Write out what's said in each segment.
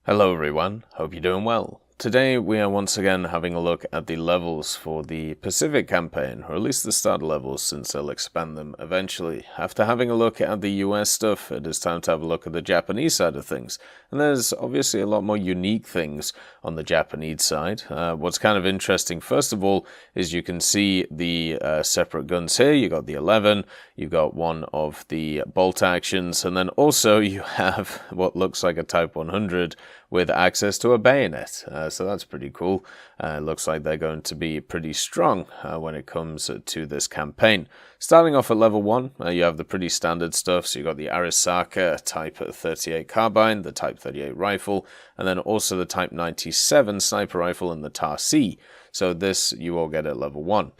Hello everyone, hope you're doing well. Today we are once again having a look at the levels for the Pacific campaign, or at least the starter levels since they'll expand them eventually. After having a look at the US stuff, it is time to have a look at the Japanese side of things. And there's obviously a lot more unique things on the Japanese side. What's kind of interesting, first of all, is you can see the separate guns here. You got the 11, you got one of the bolt actions, and then also you have what looks like a Type 100 with access to a bayonet. So that's pretty cool. It looks like they're going to be pretty strong when it comes to this campaign. Starting off at level 1, you have the pretty standard stuff. So you got the Arisaka Type 38 carbine, the Type 38 rifle, and then also the Type 97 sniper rifle and the TAR-C. So this you all get at level 1.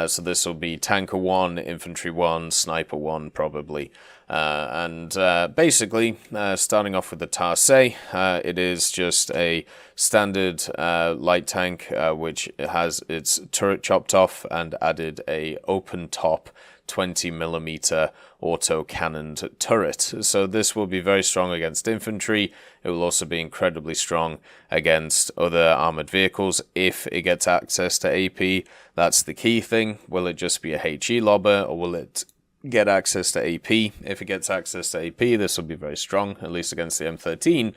So this will be Tanker 1, Infantry 1, Sniper 1 probably. Basically, starting off with the TAR-C, it is just a standard light tank which has its turret chopped off and added a open top 20mm auto-cannoned turret. So this will be very strong against infantry. It will also be incredibly strong against other armored vehicles if it gets access to AP. That's the key thing. Will it just be a HE lobber, or will it get access to AP? If it gets access to AP, this will be very strong, at least against the M13,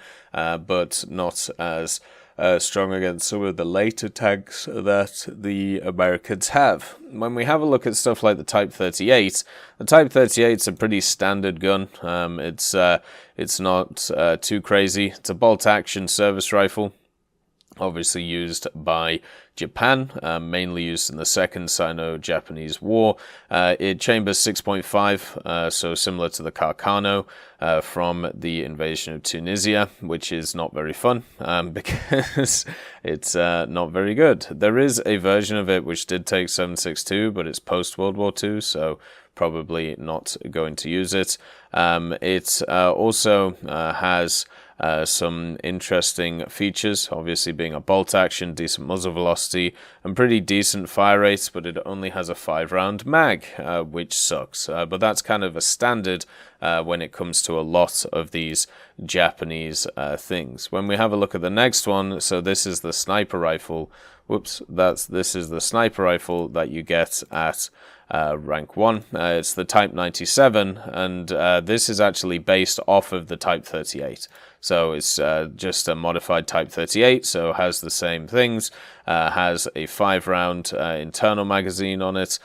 but not as strong against some of the later tanks that the Americans have. When we have a look at stuff like the Type 38, the Type 38 is a pretty standard gun. It's not too crazy. It's a bolt-action service rifle, obviously used by Japan, mainly used in the Second Sino-Japanese War. It chambers 6.5, so similar to the Carcano from the invasion of Tunisia, which is not very fun because it's not very good. There is a version of it which did take 7.62, but it's post-World War II, so probably not going to use it. It also has some interesting features, obviously being a bolt action, decent muzzle velocity, and pretty decent fire rates, but it only has a 5-round mag, which sucks. But that's kind of a standard when it comes to a lot of these Japanese things. When we have a look at the next one, so this is the sniper rifle. This is the sniper rifle that you get at rank 1. It's the Type 97, and this is actually based off of the Type 38. So it's just a modified Type 38, so has the same things, has a 5-round internal magazine on it,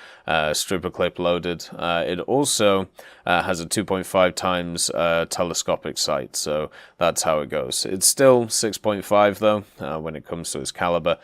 stripper clip loaded. It also has a 2.5 times telescopic sight, so that's how it goes. It's still 6.5 though when it comes to its caliber.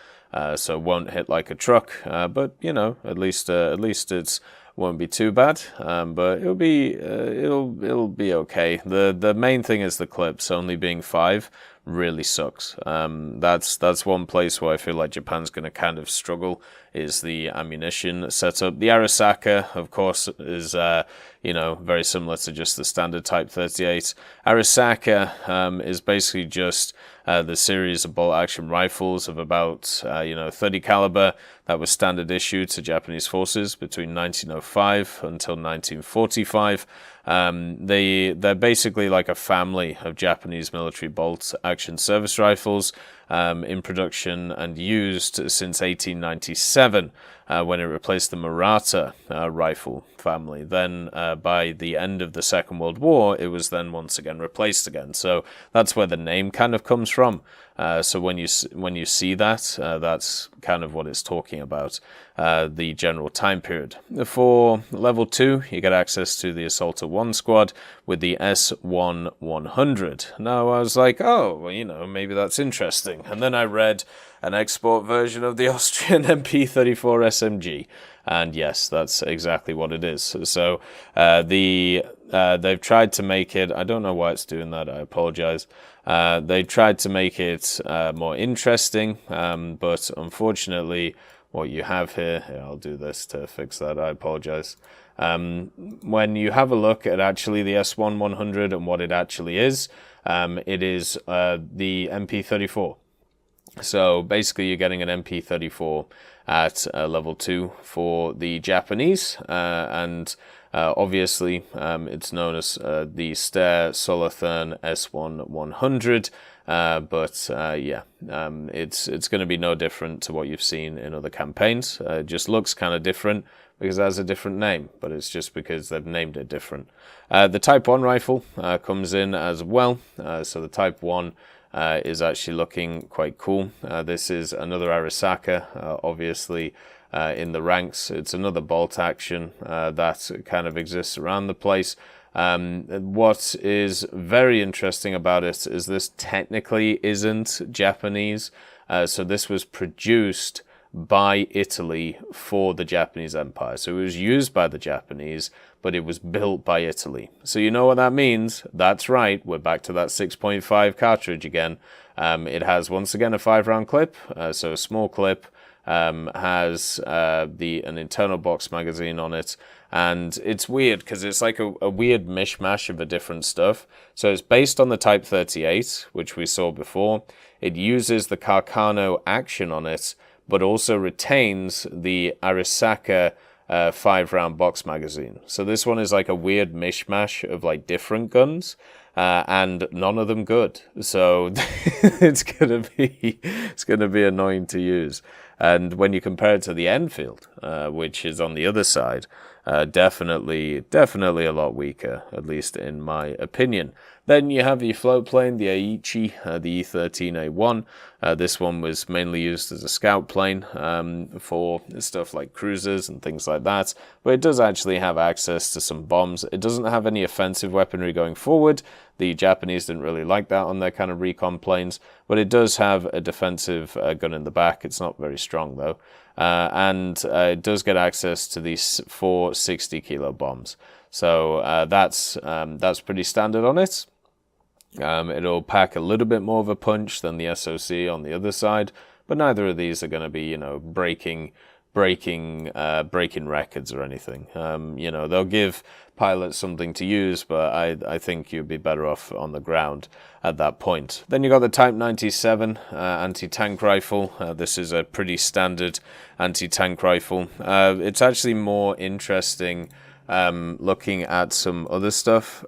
So won't hit like a truck, but you know, at least it's won't be too bad. But it'll be okay. The main thing is the clips only being 5 really sucks. That's one place where I feel like Japan's going to kind of struggle, is the ammunition setup. The Arisaka, of course, is very similar to just the standard Type 38. Arisaka is basically just the series of bolt action rifles of about 30 caliber that was standard issue to Japanese forces between 1905 until 1945. They're basically like a family of Japanese military bolt action service rifles in production and used since 1897 when it replaced the Murata rifle family. Then by the end of the Second World War, it was then once again replaced again. So that's where the name kind of comes from. So when you see that, that's kind of what it's talking about, the general time period. For level 2, you get access to the Assaulter 1 squad with the S1-100. Now I was like, oh, well, maybe that's interesting. And then I read an export version of the Austrian MP34 SMG. And yes, that's exactly what it is. So they've tried to make it, I don't know why it's doing that, I apologize. They tried to make it more interesting, but unfortunately what you have here, I'll do this to fix that, I apologize. When you have a look at actually the S1-100 and what it actually is, it is the MP34. So basically you're getting an MP34 at level 2 for the Japanese, and obviously it's known as the Steyr Solothurn S1-100. Yeah, it's going to be no different to what you've seen in other campaigns. It just looks kind of different because it has a different name, but it's just because they've named it different. The Type 1 rifle comes in as well. So the Type 1 is actually looking quite cool. This is another Arisaka, obviously in the ranks. It's another bolt action that kind of exists around the place. What is very interesting about it is this technically isn't Japanese. So this was produced by Italy for the Japanese Empire. So it was used by the Japanese, but it was built by Italy. So you know what that means? That's right, we're back to that 6.5 cartridge again. It has, once again, a 5-round clip, so a small clip, has an internal box magazine on it, and it's weird because it's like a weird mishmash of a different stuff. So it's based on the Type 38, which we saw before. It uses the Carcano action on it, but also retains the Arisaka 5-round box magazine. So this one is like a weird mishmash of like different guns, and none of them good. So it's gonna be annoying to use. And when you compare it to the Enfield, which is on the other side, definitely a lot weaker, at least in my opinion. Then you have your float plane, the Aichi, the E-13A1. This one was mainly used as a scout plane for stuff like cruisers and things like that. But it does actually have access to some bombs. It doesn't have any offensive weaponry going forward. The Japanese didn't really like that on their kind of recon planes. But it does have a defensive gun in the back. It's not very strong, though. And it does get access to these 4 60-kilo bombs. So that's pretty standard on it. It'll pack a little bit more of a punch than the SOC on the other side, but neither of these are going to be, breaking records or anything. They'll give pilots something to use, but I think you'd be better off on the ground at that point. Then you got the Type 97 anti-tank rifle. This is a pretty standard anti-tank rifle. It's actually more interesting looking at some other stuff.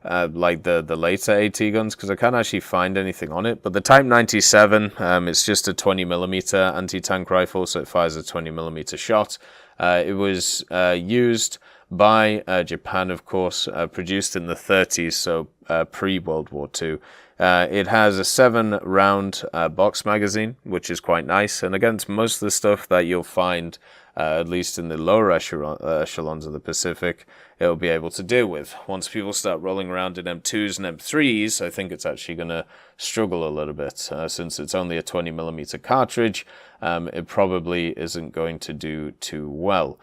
Like the later AT guns, because I can't actually find anything on it. But the Type 97, it's just a 20mm anti-tank rifle, so it fires a 20mm shot. It was used by Japan, of course, produced in the 30s, so pre-World War II. It has a 7-round box magazine, which is quite nice, and against most of the stuff that you'll find, at least in the lower echelons of the Pacific, it'll be able to deal with. Once people start rolling around in M2s and M3s, I think it's actually going to struggle a little bit. Since it's only a 20mm cartridge, it probably isn't going to do too well.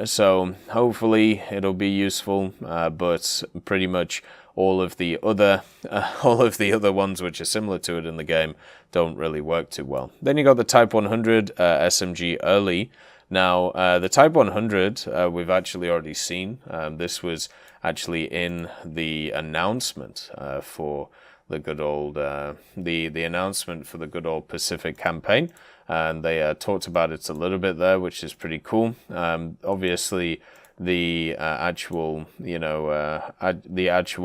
So hopefully it'll be useful, but pretty much all of the other ones which are similar to it in the game don't really work too well. Then you got the Type 100 SMG early. Now, the Type 100 we've actually already seen. This was actually in the announcement for the good old the announcement for the good old Pacific campaign, and they talked about it a little bit there, which is pretty cool. Obviously, the actual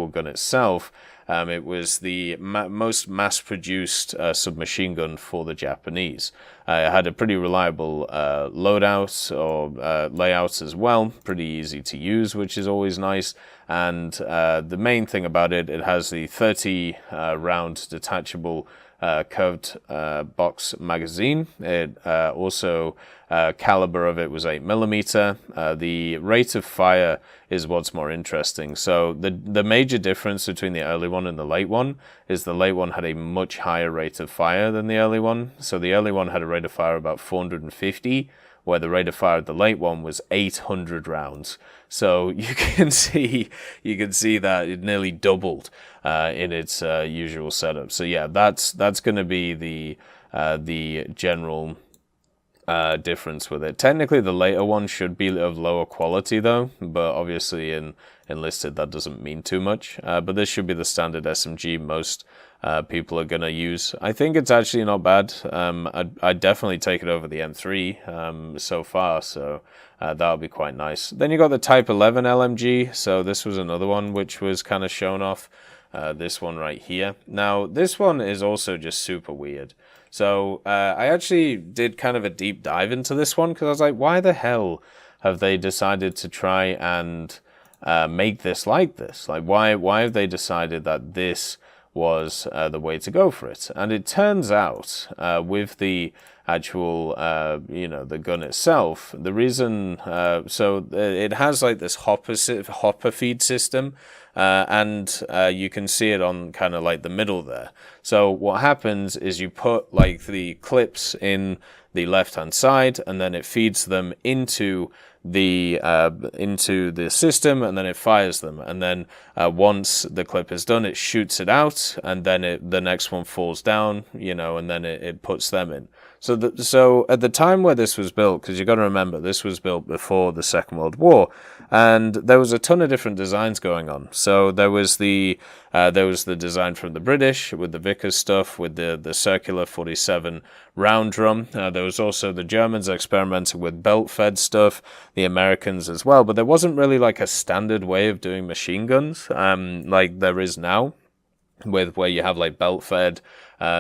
gun itself. It was the most mass-produced submachine gun for the Japanese. It had a pretty reliable loadout or layout as well, pretty easy to use, which is always nice. And the main thing about it, it has the 30-round detachable curved box magazine. It also caliber of it was 8mm. The rate of fire is what's more interesting. So the major difference between the early one and the late one is the late one had a much higher rate of fire than the early one. So the early one had a rate of fire of about 450, where the rate of fire of the late one was 800 rounds. So you can see that it nearly doubled in its usual setup. So yeah, that's going to be the general difference with it. Technically, the later one should be of lower quality though, but obviously in Enlisted that doesn't mean too much. But this should be the standard SMG most people are going to use. I think it's actually not bad. I'd definitely take it over the M3 so far, so that'll be quite nice. Then you got the Type 11 LMG, so this was another one which was kind of shown off. this one right here. Now, this one is also just super weird. So I actually did kind of a deep dive into this one because I was like, why the hell have they decided to try and make this like this? Like, why have they decided that this was the way to go for it? And it turns out with the actual, the gun itself, the reason, so it has like this hopper feed system, and you can see it on kind of like the middle there. So what happens is you put like the clips in the left hand side, and then it feeds them into the system, and then it fires them, and then once the clip is done, it shoots it out, and then the next one falls down, and then it puts them in. So at the time where this was built, because you got to remember this was built before the Second World War, and there was a ton of different designs going on. So there was the design from the British with the Vickers stuff, with the circular 47 round drum. There was also the Germans experimenting with belt-fed stuff, the Americans as well. But there wasn't really like a standard way of doing machine guns like there is now, with where you have like belt-fed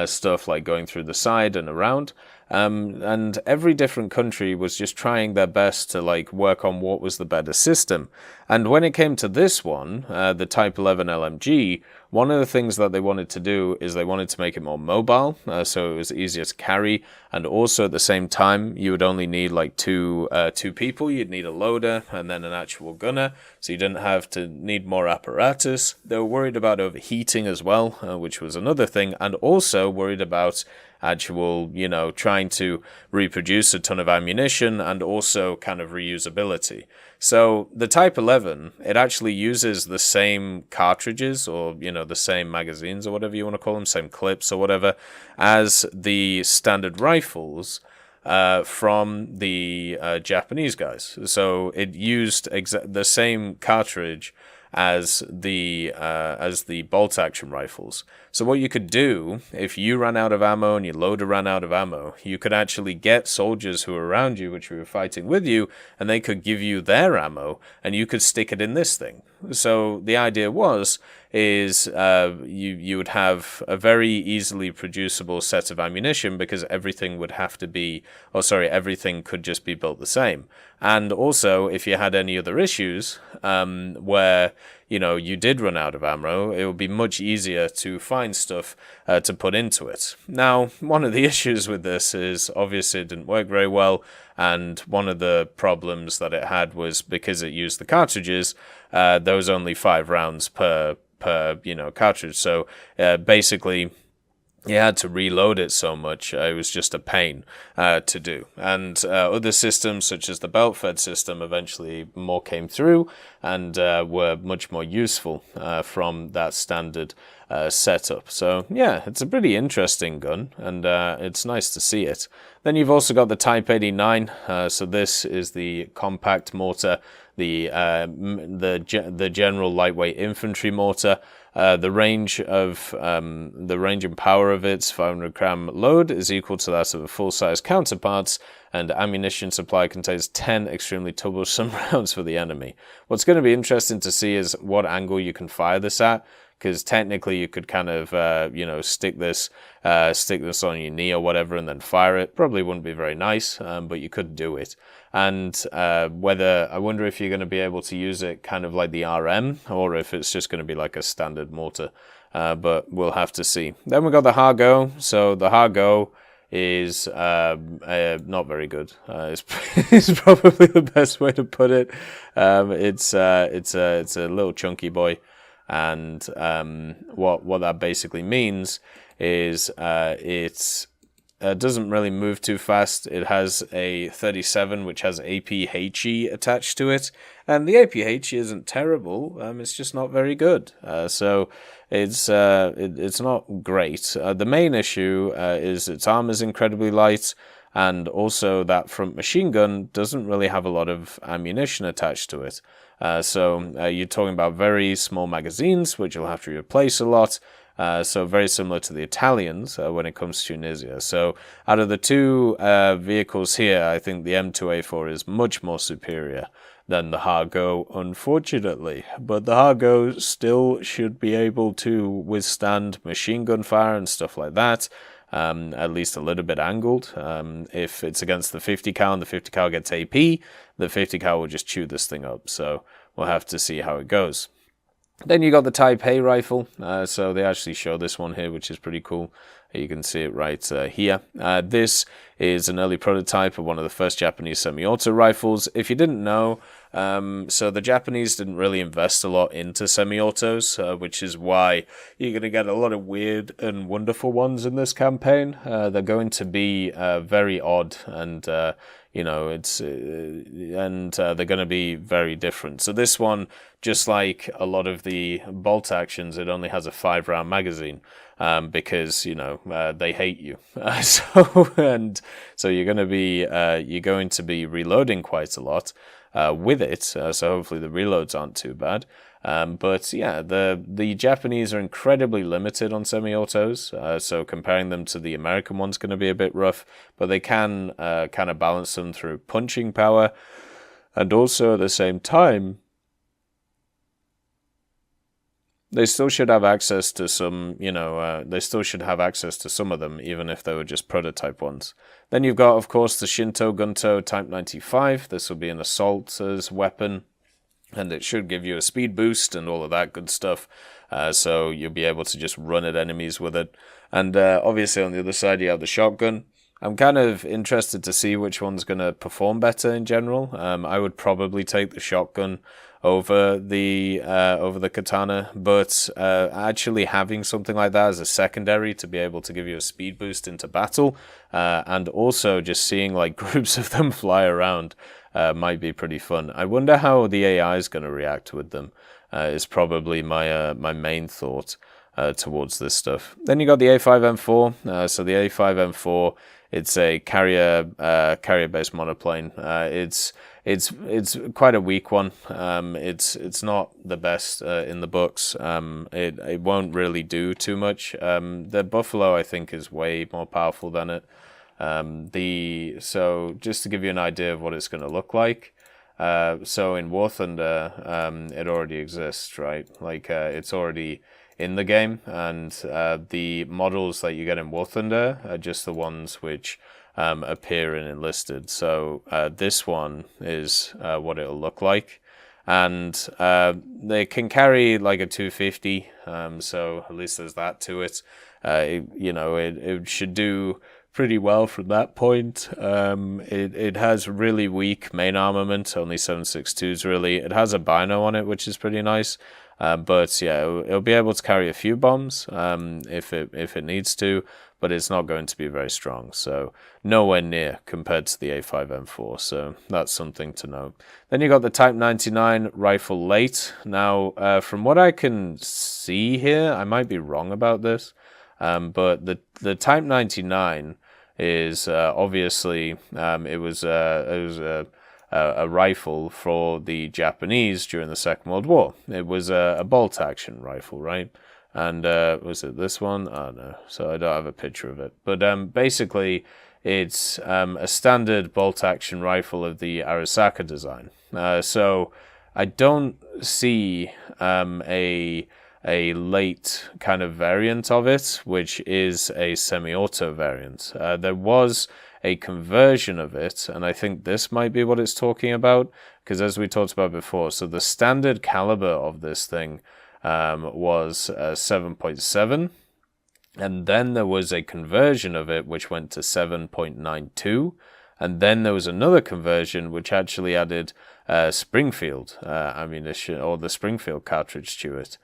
stuff like going through the side and around. And every different country was just trying their best to like work on what was the better system. And when it came to this one, the Type 11 LMG, one of the things that they wanted to do is they wanted to make it more mobile, so it was easier to carry. And also at the same time, you would only need like two people. You'd need a loader and then an actual gunner, so you didn't have to need more apparatus. They were worried about overheating as well, which was another thing, and also worried about actual, trying to reproduce a ton of ammunition and also kind of reusability. So the Type 11, it actually uses the same cartridges or, the same magazines or whatever you want to call them, same clips or whatever, as the standard rifles from the Japanese guys. So it used the same cartridge as the bolt action rifles. So what you could do, if you ran out of ammo and your loader ran out of ammo, you could actually get soldiers who were around you, which were fighting with you, and they could give you their ammo, and you could stick it in this thing. So the idea is you would have a very easily producible set of ammunition because everything could just be built the same. And also, if you had any other issues where you did run out of ammo, it would be much easier to find stuff to put into it. Now, one of the issues with this is obviously it didn't work very well, and one of the problems that it had was because it used the cartridges, there was only 5 rounds per cartridge. So basically, you had to reload it so much, it was just a pain to do. And other systems, such as the belt-fed system, eventually more came through and were much more useful from that standard setup. So yeah, it's a pretty interesting gun, and it's nice to see it. Then you've also got the Type 89. So this is the compact mortar, the general lightweight infantry mortar. The range and power of its 500 gram load is equal to that of a full-size counterparts, and ammunition supply contains 10 extremely troublesome rounds for the enemy. What's going to be interesting to see is what angle you can fire this at, because technically you could kind of stick this on your knee or whatever and then fire it. Probably wouldn't be very nice, but you could do it. And I wonder if you're going to be able to use it kind of like the RM, or if it's just going to be like a standard mortar. But we'll have to see. Then we've got the Hargo. So the Hargo is not very good. It's probably the best way to put it. It's a little chunky boy, and what that basically means is it doesn't really move too fast. It has a 37 which has APHE attached to it, and the APHE isn't terrible. It's just not very good. So it's not great. The main issue is its armor is incredibly light, and also that front machine gun doesn't really have a lot of ammunition attached to it. So you're talking about very small magazines, which you'll have to replace a lot. So very similar to the Italians when it comes to Tunisia. So out of the two vehicles here, I think the M2A4 is much more superior. than the Hargo, unfortunately. But the Hargo still should be able to withstand machine gun fire and stuff like that. At least a little bit angled. If it's against the 50 cal and the 50 cal gets AP, the 50 cal will just chew this thing up. So we'll have to see how it goes. Then you got the Type A rifle. So they actually show this one here, which is pretty cool. You can see it right here. This is an early prototype of one of the first Japanese semi-auto rifles. If you didn't know, so the Japanese didn't really invest a lot into semi-autos, which is why you're going to get a lot of weird and wonderful ones in this campaign. They're going to be very odd and they're going to be very different. So this one, just like a lot of the bolt actions, it only has a 5-round magazine. Because they hate you, so you're going to be reloading quite a lot with it. So hopefully the reloads aren't too bad. But yeah, the Japanese are incredibly limited on semi-autos. So comparing them to the American one's going to be a bit rough, but they can kind of balance them through punching power, and also at the same time, they still should have access to some, they still should have access to some of them, even if they were just prototype ones. Then you've got, of course, the Shinto Gunto Type 95. This will be an assaulter's weapon, and it should give you a speed boost and all of that good stuff. So you'll be able to just run at enemies with it. And obviously on the other side, you have the shotgun. I'm kind of interested to see which one's going to perform better in general. I would probably take the shotgun over the katana, but actually having something like that as a secondary to be able to give you a speed boost into battle, and also just seeing like groups of them fly around might be pretty fun. I wonder how the AI is going to react with them. Is probably my main thought towards this stuff. Then you got the A5M4. So the A5M4, it's a carrier-based monoplane. It's quite a weak one. It's not the best in the books. It won't really do too much. The Buffalo, I think, is way more powerful than it. So just to give you an idea of what it's going to look like. So in War Thunder, it already exists, right? Like it's already in the game, and the models that you get in War Thunder are just the ones which appear in Enlisted. So this one is what it'll look like, and they can carry like a 250. So at least there's that to it. It should do pretty well from that point. It has really weak main armament, only 7.62s really. It has a bino on it, which is pretty nice. But yeah, it'll be able to carry a few bombs if it needs to, but it's not going to be very strong. So nowhere near compared to the A5M4. So that's something to know. Then you got the Type 99 rifle late. Now, from what I can see here, I might be wrong about this, but the Type 99 is obviously it was a rifle for the Japanese during the Second World War. It was a bolt action rifle, right? And was it this one? Oh no, so I don't have a picture of it. But basically, it's a standard bolt action rifle of the Arisaka design. So I don't see a late kind of variant of it, which is a semi-auto variant. There was a conversion of it, and I think this might be what it's talking about, because as we talked about before, so the standard caliber of this thing was 7.7, and then there was a conversion of it which went to 7.92, and then there was another conversion which actually added Springfield ammunition, or the Springfield cartridge to it.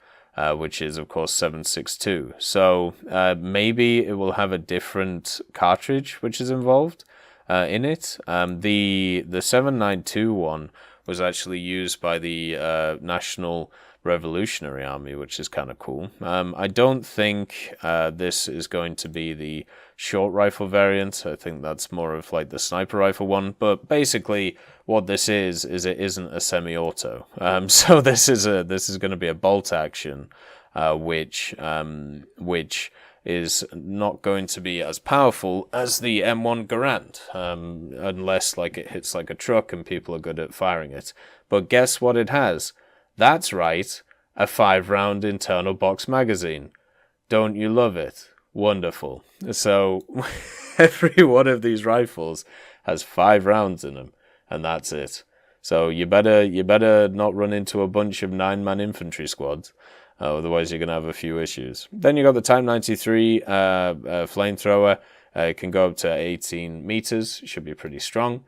Which is, of course, 7.62. So maybe it will have a different cartridge which is involved in it. The 7.92 one was actually used by the National Revolutionary Army, which is kind of cool. I don't think this is going to be the short rifle variant. I think that's more of like the sniper rifle one. But basically, what this is it isn't a semi-auto. So this is going to be a bolt action, which is not going to be as powerful as the M1 Garand, unless like it hits like a truck and people are good at firing it. But guess what it has? That's right, a 5-round internal box magazine. Don't you love it? Wonderful. So every one of these rifles has 5 rounds in them, and that's it. So you better not run into a bunch of 9-man infantry squads. Otherwise, you're going to have a few issues. Then you got the Type 93 flamethrower. It can go up to 18 meters. Should be pretty strong.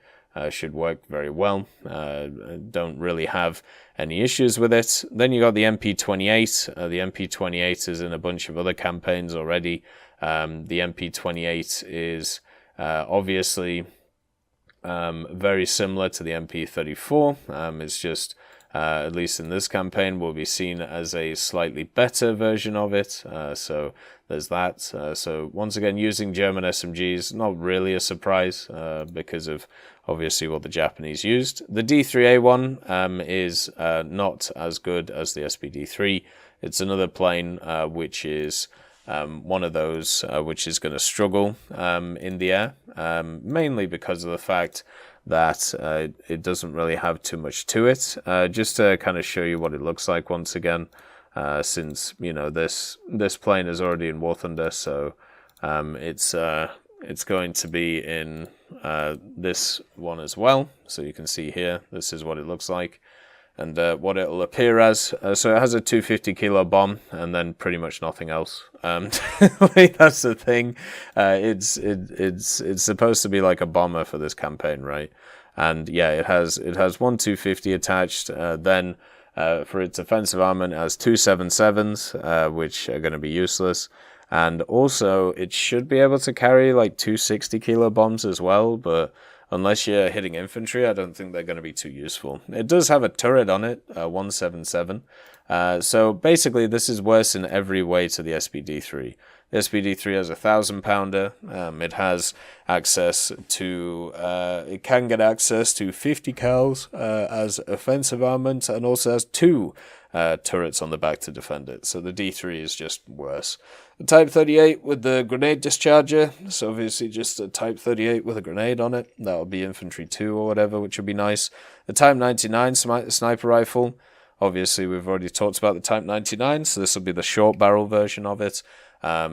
Should work very well. Don't really have any issues with it. Then you got the MP28. The MP28 is in a bunch of other campaigns already. The MP28 is obviously very similar to the MP34. It's just at least in this campaign, will be seen as a slightly better version of it. So there's that. So once again, using German SMGs, not really a surprise because of obviously what the Japanese used. The D3A1 is not as good as the SPD3. It's another plane which is one of those which is going to struggle in the air, mainly because of the fact that it doesn't really have too much to it. Just to kind of show you what it looks like once again, since you know this plane is already in War Thunder, so it's going to be in this one as well. So you can see here, this is what it looks like, and what it'll appear as. So it has a 250 kilo bomb, and then pretty much nothing else. Like, that's the thing. It's supposed to be like a bomber for this campaign, right? And yeah, it has one 250 attached. Then for its offensive armament, it has 2 7.7s, which are going to be useless. And also, it should be able to carry like 2 60 kilo bombs as well, but unless you're hitting infantry, I don't think they're going to be too useful. It does have a turret on it, 177. So basically, this is worse in every way to the SPD3. The SPD3 has a 1,000-pounder. It has access to, it can get access to 50 cals as offensive armament, and also has 2 turrets on the back to defend it. So the D3 is just worse. The Type 38 with the grenade discharger. So obviously just a Type 38 with a grenade on it. That'll be infantry 2 or whatever, which would be nice. The Type 99 sniper rifle. Obviously we've already talked about the Type 99, so this will be the short barrel version of it.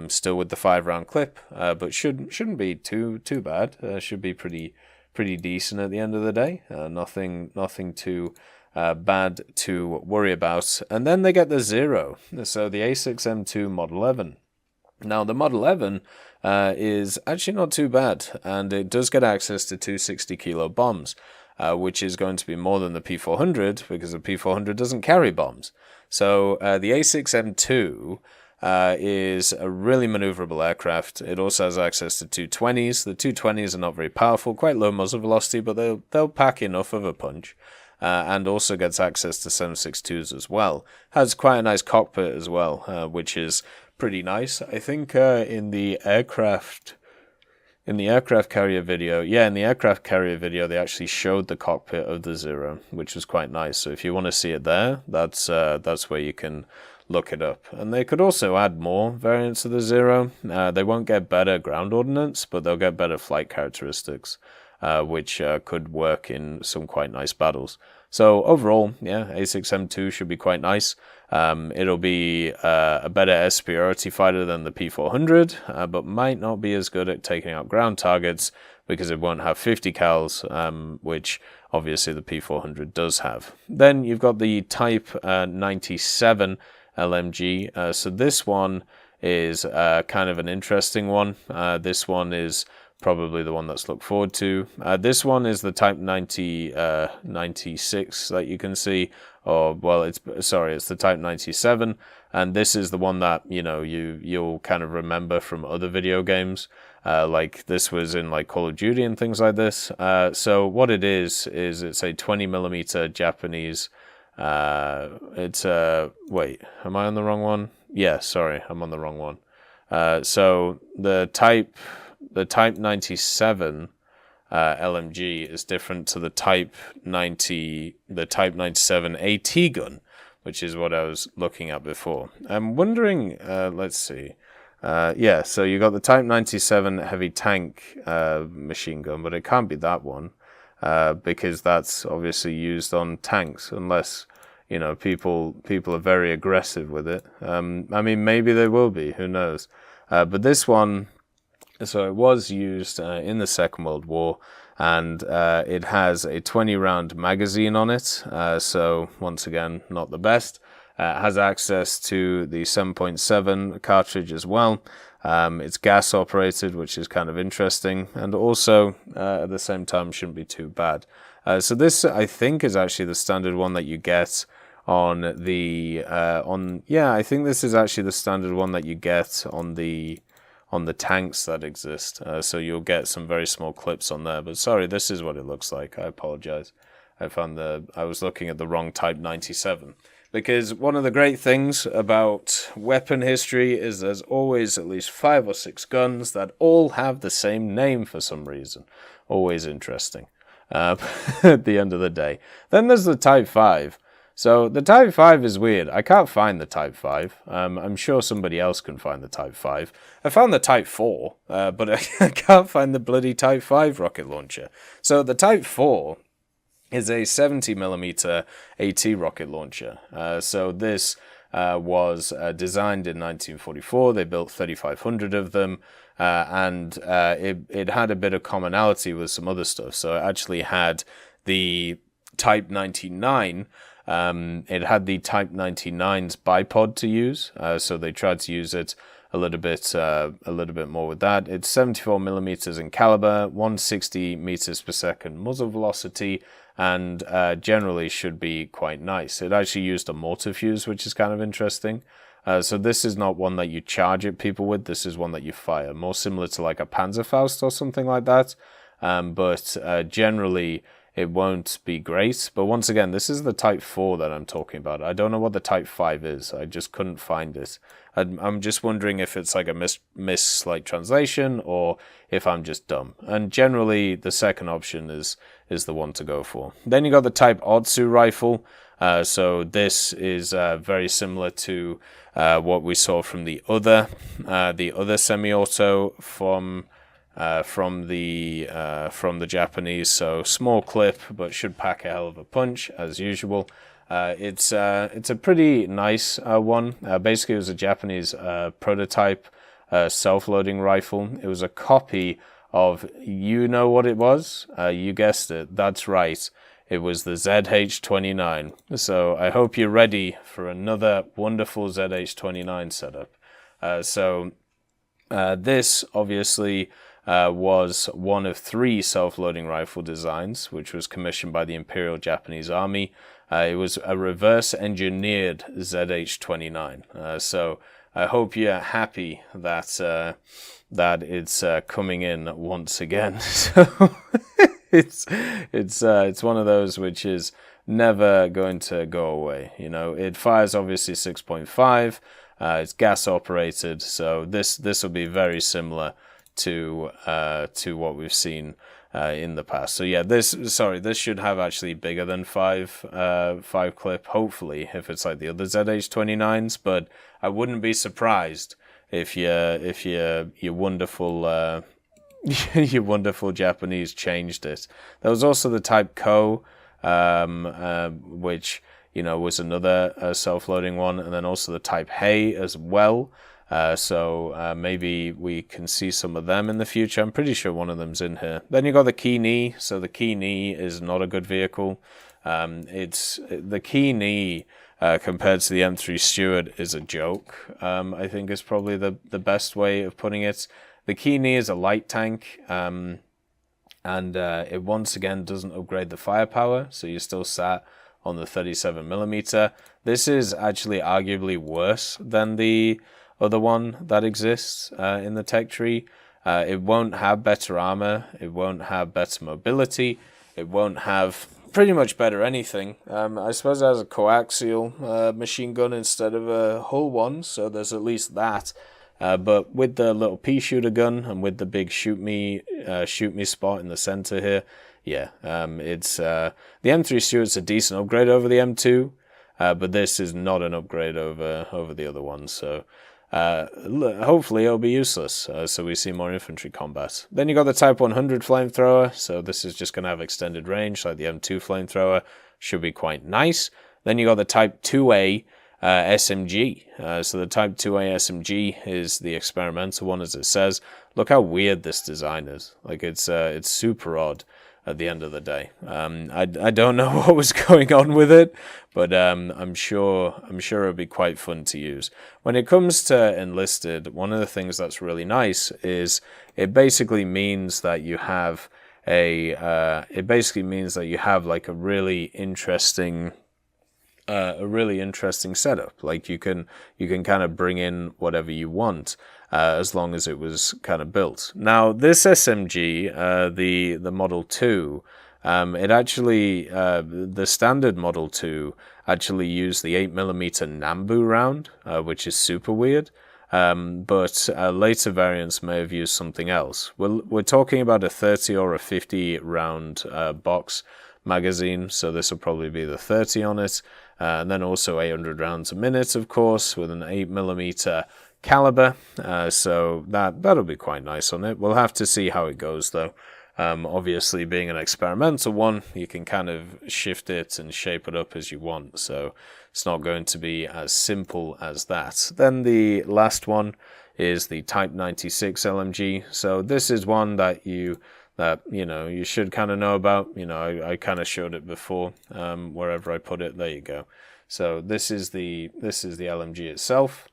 Still with the 5-round clip, but shouldn't be too bad. Should be pretty decent at the end of the day. Nothing too bad to worry about. And then they get the Zero. So the A6M2 Mod 11. Now the Mod 11 is actually not too bad, and it does get access to 260 kilo bombs, which is going to be more than the P400 because the P400 doesn't carry bombs. So the A6M2 is a really maneuverable aircraft. It also has access to 220s. The 220s are not very powerful, quite low muzzle velocity, but they'll pack enough of a punch. And also gets access to 7.62s as well. Has quite a nice cockpit as well, which is pretty nice. I think in the aircraft carrier video, they actually showed the cockpit of the Zero, which was quite nice. So if you want to see it there, that's where you can look it up. And they could also add more variants of the Zero. They won't get better ground ordnance, but they'll get better flight characteristics, which could work in some quite nice battles. So overall, yeah, A6M2 should be quite nice. It'll be a better air superiority fighter than the P400, but might not be as good at taking out ground targets because it won't have 50 cals, which obviously the P400 does have. Then you've got the Type 97 LMG. So this one is kind of an interesting one. This one is probably the one that's looked forward to. This one is the Type 96 that you can see, or well, it's the Type 97, and this is the one that you'll kind of remember from other video games. Like this was in like Call of Duty and things like this. So what it is it's a 20mm Japanese. Wait, am I on the wrong one? Yeah, sorry, I'm on the wrong one. So the Type 97 LMG is different to the Type 97 AT gun, which is what I was looking at before. I'm wondering, let's see, Yeah, so you got the Type 97 heavy tank machine gun, but it can't be that one because that's obviously used on tanks, unless people are very aggressive with it. I mean, maybe they will be. Who knows? But this one, so it was used in the Second World War, and it has a 20-round magazine on it. So once again, not the best. Has access to the 7.7 cartridge as well. It's gas operated, which is kind of interesting, and also at the same time shouldn't be too bad. So this, I think, is actually the standard one that you get on the I think this is actually the standard one that you get on the tanks that exist. So you'll get some very small clips on there. But sorry, this is what it looks like. I apologize. I was looking at the wrong Type 97. Because one of the great things about weapon history is there's always at least 5 or 6 guns that all have the same name for some reason. Always interesting at the end of the day. Then there's the Type 5. So the Type 5 is weird. I can't find the Type 5. I'm sure somebody else can find the Type 5. I found the Type 4, but I can't find the bloody Type 5 rocket launcher. So the Type 4 is a 70mm AT rocket launcher. So this was designed in 1944. They built 3,500 of them, and it had a bit of commonality with some other stuff. So it actually had the Type 99. It had the Type 99's bipod to use, so they tried to use it a little bit more with that. It's 74mm in caliber, 160 meters per second muzzle velocity, and generally should be quite nice. It actually used a mortar fuse, which is kind of interesting. So this is not one that you charge at people with. This is one that you fire, more similar to like a Panzerfaust or something like that. But generally, it won't be great. But once again, this is the Type 4 that I'm talking about. I don't know what the Type 5 is. I just couldn't find it. I'm just wondering if it's like a miss like translation, or if I'm just dumb. And generally, the second option is the one to go for. Then you got the Type Otsu rifle. So this is very similar to what we saw from the other semi-auto from the Japanese. So small clip, but should pack a hell of a punch as usual. It's a pretty nice one. Basically, it was a Japanese prototype self-loading rifle. It was a copy of, you know what it was? You guessed it. That's right. It was the ZH-29. So I hope you're ready for another wonderful ZH-29 setup. This obviously was one of 3 self-loading rifle designs, which was commissioned by the Imperial Japanese Army. It was a reverse-engineered ZH-29. So I hope you're happy that it's coming in once again. So it's one of those which is never going to go away. It fires obviously 6.5. It's gas operated, so this will be very similar to what we've seen in the past. So yeah, this should have actually bigger than 5 clip, hopefully, if it's like the other ZH-29s, but I wouldn't be surprised if your wonderful your wonderful Japanese changed it. There was also the Type Co, which was another self-loading one, and then also the Type Hei as well. So maybe we can see some of them in the future. I'm pretty sure one of them's in here. Then you got the Key Knee. So the Key Knee is not a good vehicle. It's the Key Knee compared to the M3 Stuart is a joke. I think is probably the best way of putting it. The Key Knee is a light tank, and it once again doesn't upgrade the firepower. So you're still sat on the 37mm. This is actually arguably worse than the other one that exists in the tech tree. It won't have better armor, it won't have better mobility, it won't have pretty much better anything. I suppose it has a coaxial machine gun instead of a hull one, so there's at least that. But with the little pea shooter gun and with the big shoot me spot in the center here, yeah, it's the M3 Stuart's a decent upgrade over the M2, but this is not an upgrade over the other one. So hopefully it'll be useless, so we see more infantry combat. Then you got the Type 100 flamethrower, so this is just going to have extended range, like the M2 flamethrower, should be quite nice. Then you got the Type 2A SMG. So the Type 2A SMG is the experimental one, as it says. Look how weird this design is. Like, it's super odd at the end of the day. I don't know what was going on with it, but I'm sure it'll be quite fun to use. When it comes to Enlisted, one of the things that's really nice is it basically means that you have like a really interesting setup. Like you can kind of bring in whatever you want, as long as it was kind of built. Now this SMG, the Model 2, it actually the standard Model 2 actually used the 8mm Nambu round, which is super weird. But later variants may have used something else. We're talking about a 30 or a 50 round box magazine, so this will probably be the 30 on it. And then also 800 rounds a minute, of course, with an 8mm caliber. So that'll be quite nice on it. We'll have to see how it goes, though. Obviously, being an experimental one, you can kind of shift it and shape it up as you want. So it's not going to be as simple as that. Then the last one is the Type 96 LMG. So this is one that you should kind of know about. I kind of showed it before, wherever I put it. There you go. So this is the LMG itself.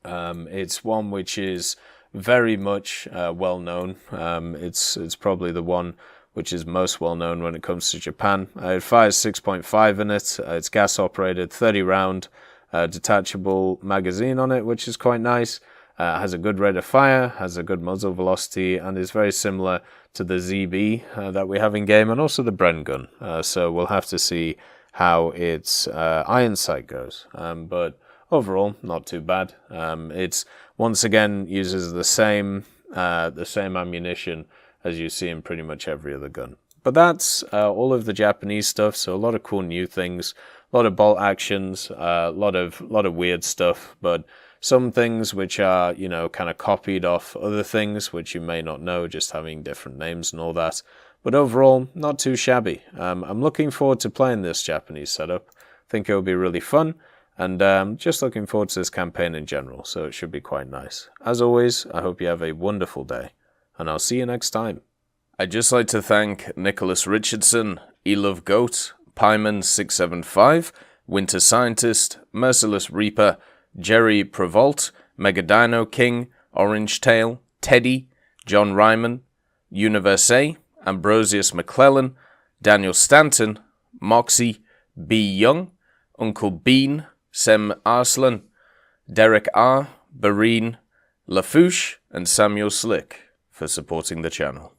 It's one which is very much well known. It's probably the one which is most well known when it comes to Japan. It fires 6.5 in it. It's gas operated, 30 round detachable magazine on it, which is quite nice. Has a good rate of fire, has a good muzzle velocity, and is very similar to the ZB that we have in game, and also the Bren gun. So we'll have to see how its iron sight goes. But overall, not too bad. It's once again uses the same ammunition as you see in pretty much every other gun. But that's all of the Japanese stuff. So a lot of cool new things, a lot of bolt actions, a lot of weird stuff, but some things which are, kind of copied off other things which you may not know, just having different names and all that. But overall, not too shabby. I'm looking forward to playing this Japanese setup. I think it'll be really fun, and just looking forward to this campaign in general, so it should be quite nice. As always, I hope you have a wonderful day, and I'll see you next time. I'd just like to thank Nicholas Richardson, Elove Goat, Pyman675, Winter Scientist, Merciless Reaper, Jerry Prevolt, Megadino King, Orange Tail, Teddy, John Ryman, Universe, Ambrosius McClellan, Daniel Stanton, Moxie, B. Young, Uncle Bean, Sem Arslan, Derek R., Bareen, Lafouche, and Samuel Slick for supporting the channel.